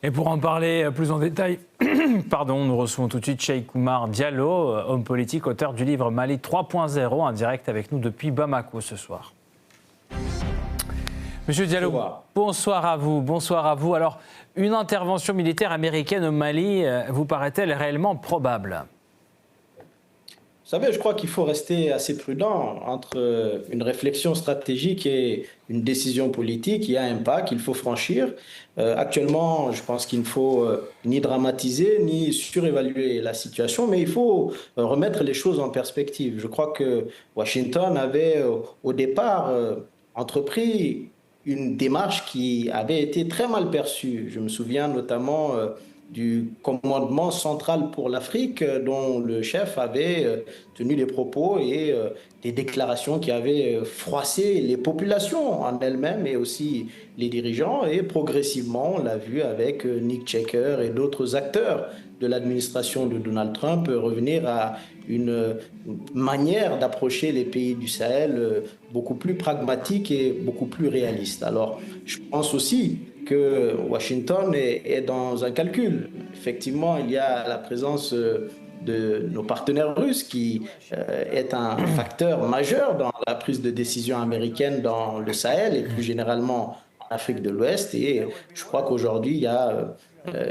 Et pour en parler plus en détail, nous recevons tout de suite Cheikh Oumar Diallo, homme politique, auteur du livre Mali 3.0, en direct avec nous depuis Bamako ce soir. Monsieur Diallo, bonsoir à vous. Bonsoir à vous. Alors, une intervention militaire américaine au Mali vous paraît-elle réellement probable ? Vous savez, je crois qu'il faut rester assez prudent entre une réflexion stratégique et une décision politique. Il y a un pas qu'il faut franchir. Actuellement, je pense qu'il ne faut ni dramatiser, ni surévaluer la situation, mais il faut remettre les choses en perspective. Je crois que Washington avait au départ entrepris une démarche qui avait été très mal perçue. Je me souviens notamment du commandement central pour l'Afrique, dont le chef avait tenu des propos et des déclarations qui avaient froissé les populations en elles-mêmes et aussi les dirigeants. Et progressivement, on l'a vu avec Nick Checker et d'autres acteurs de l'administration de Donald Trump revenir à une manière d'approcher les pays du Sahel beaucoup plus pragmatique et beaucoup plus réaliste. Alors, je pense aussi que Washington est dans un calcul. Effectivement, il y a la présence de nos partenaires russes qui est un facteur majeur dans la prise de décision américaine dans le Sahel et plus généralement en Afrique de l'Ouest. Et je crois qu'aujourd'hui, il y a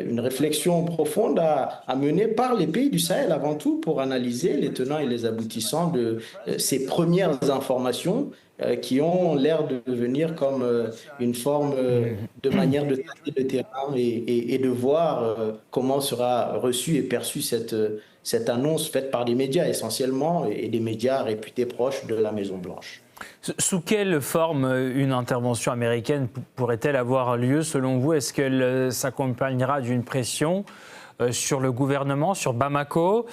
une réflexion profonde à mener par les pays du Sahel avant tout pour analyser les tenants et les aboutissants de ces premières informations qui ont l'air de devenir comme une forme de manière de traiter le terrain et de voir comment sera reçue et perçue cette annonce faite par des médias essentiellement et des médias réputés proches de la Maison-Blanche. Sous quelle forme une intervention américaine pourrait-elle avoir lieu selon vous ? Est-ce qu'elle s'accompagnera d'une pression sur le gouvernement, sur Bamako,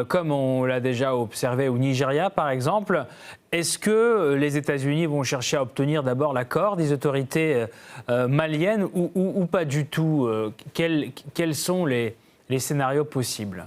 comme on l'a déjà observé au Nigeria par exemple ? Est-ce que les États-Unis vont chercher à obtenir d'abord l'accord des autorités maliennes ou pas du tout ? Quels sont les scénarios possibles ?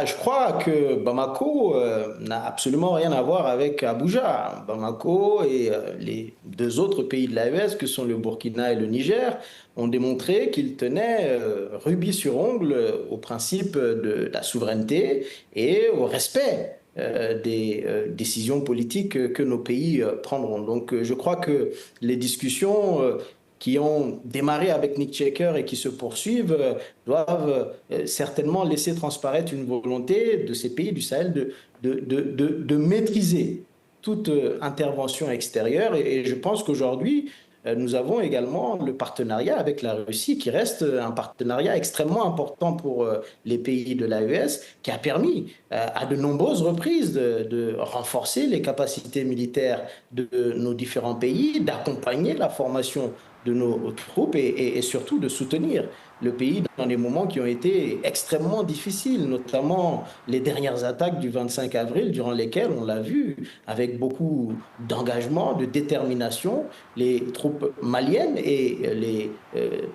Je crois que Bamako n'a absolument rien à voir avec Abuja. Bamako et les deux autres pays de l'AES, que sont le Burkina et le Niger, ont démontré qu'ils tenaient rubis sur ongle au principe de la souveraineté et au respect des décisions politiques que nos pays prendront. Donc je crois que les discussions qui ont démarré avec Nick Checker et qui se poursuivent, doivent certainement laisser transparaître une volonté de ces pays du Sahel de maîtriser toute intervention extérieure. Et je pense qu'aujourd'hui, nous avons également le partenariat avec la Russie qui reste un partenariat extrêmement important pour les pays de l'AES, qui a permis à de nombreuses reprises de renforcer les capacités militaires de nos différents pays, d'accompagner la formation de nos troupes et surtout de soutenir le pays dans des moments qui ont été extrêmement difficiles, notamment les dernières attaques du 25 avril, durant lesquelles, on l'a vu, avec beaucoup d'engagement, de détermination, les troupes maliennes et les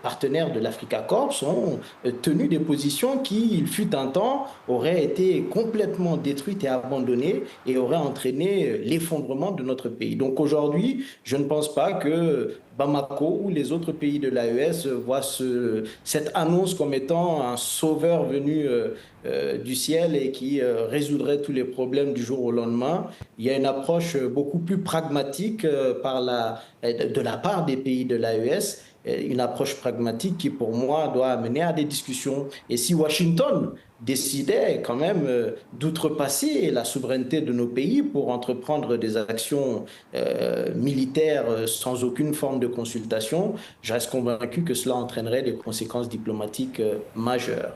partenaires de l'Africa Corps ont tenu des positions qui, il fut un temps, auraient été complètement détruites et abandonnées et auraient entraîné l'effondrement de notre pays. Donc aujourd'hui, je ne pense pas que Bamako ou les autres pays de l'AES voient cette annonce comme étant un sauveur venu du ciel et qui résoudrait tous les problèmes du jour au lendemain. Il y a une approche beaucoup plus pragmatique de la part des pays de l'AES, une approche pragmatique qui, pour moi, doit amener à des discussions. Et si Washington décidait quand même d'outrepasser la souveraineté de nos pays pour entreprendre des actions militaires sans aucune forme de consultation, je reste convaincu que cela entraînerait des conséquences diplomatiques majeures.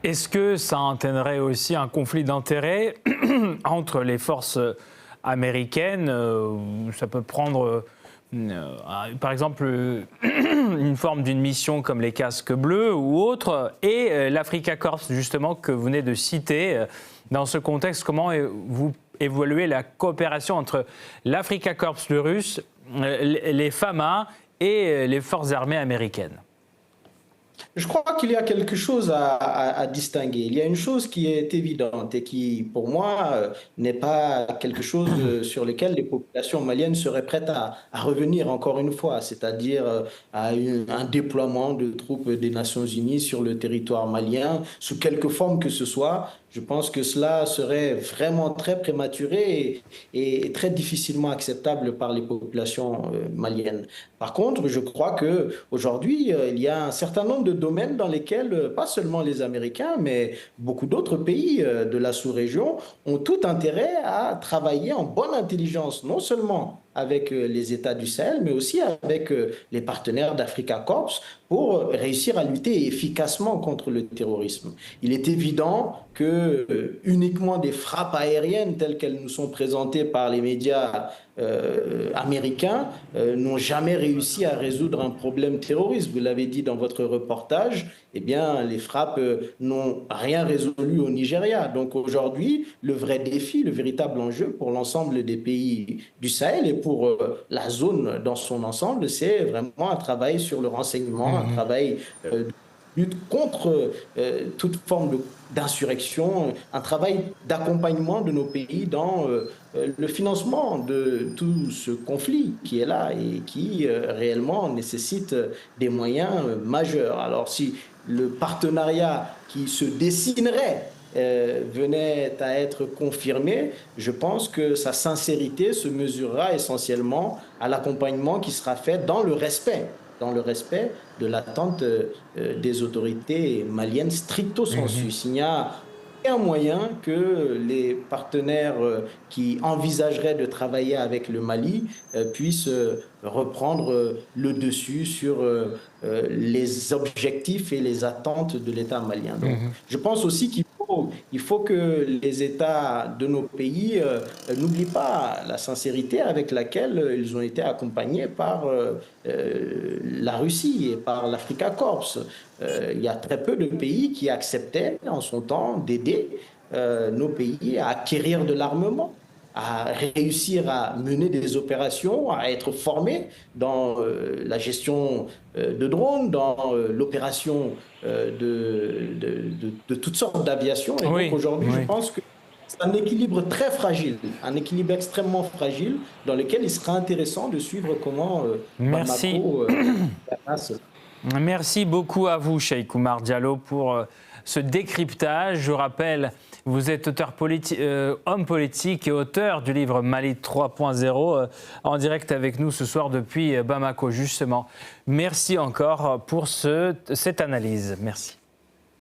Est-ce que ça entraînerait aussi un conflit d'intérêts entre les forces américaines ? Ça peut prendre, par exemple, une forme d'une mission comme les casques bleus ou autre, et l'Africa Corps, justement, que vous venez de citer. Dans ce contexte, comment vous évaluez la coopération entre l'Africa Corps, le russe, les FAMA et les forces armées américaines ? Je crois qu'il y a quelque chose à distinguer. Il y a une chose qui est évidente et qui, pour moi, n'est pas quelque chose sur lequel les populations maliennes seraient prêtes à revenir encore une fois, c'est-à-dire un déploiement de troupes des Nations Unies sur le territoire malien, sous quelque forme que ce soit. Je pense que cela serait vraiment très prématuré et très difficilement acceptable par les populations maliennes. Par contre, je crois que aujourd'hui, il y a un certain nombre de domaines dans lesquels, pas seulement les Américains, mais beaucoup d'autres pays de la sous-région ont tout intérêt à travailler en bonne intelligence, non seulement avec les États du Sahel, mais aussi avec les partenaires d'Africa Corps pour réussir à lutter efficacement contre le terrorisme. Il est évident que uniquement des frappes aériennes telles qu'elles nous sont présentées par les médias américains n'ont jamais réussi à résoudre un problème terroriste. Vous l'avez dit dans votre reportage, eh bien, les frappes n'ont rien résolu au Nigeria. Donc aujourd'hui, le vrai défi, le véritable enjeu pour l'ensemble des pays du Sahel et pour la zone dans son ensemble, c'est vraiment un travail sur le renseignement, un travail de lutte contre toute forme d'insurrection, un travail d'accompagnement de nos pays dans le financement de tout ce conflit qui est là et qui réellement nécessite des moyens majeurs. Alors si le partenariat qui se dessinerait venait à être confirmé, je pense que sa sincérité se mesurera essentiellement à l'accompagnement qui sera fait dans le respect de l'attente des autorités maliennes stricto sensu. Il n'y a aucun moyen que les partenaires qui envisageraient de travailler avec le Mali puissent reprendre le dessus sur les objectifs et les attentes de l'État malien. Donc, je pense aussi qu'il faut que les États de nos pays n'oublient pas la sincérité avec laquelle ils ont été accompagnés par la Russie et par l'Africa Corps. Il y a très peu de pays qui acceptaient en son temps d'aider nos pays à acquérir de l'armement, à réussir à mener des opérations, à être formés dans la gestion de drones, dans l'opération de toutes sortes d'aviation. Et donc aujourd'hui, je pense que c'est un équilibre très fragile, un équilibre extrêmement fragile dans lequel il sera intéressant de suivre comment Bamako passe. Merci beaucoup à vous, Cheikh Oumar Diallo, pour ce décryptage. Je rappelle, vous êtes homme politique et auteur du livre Mali 3.0, en direct avec nous ce soir depuis Bamako, justement. Merci encore pour cette analyse. Merci.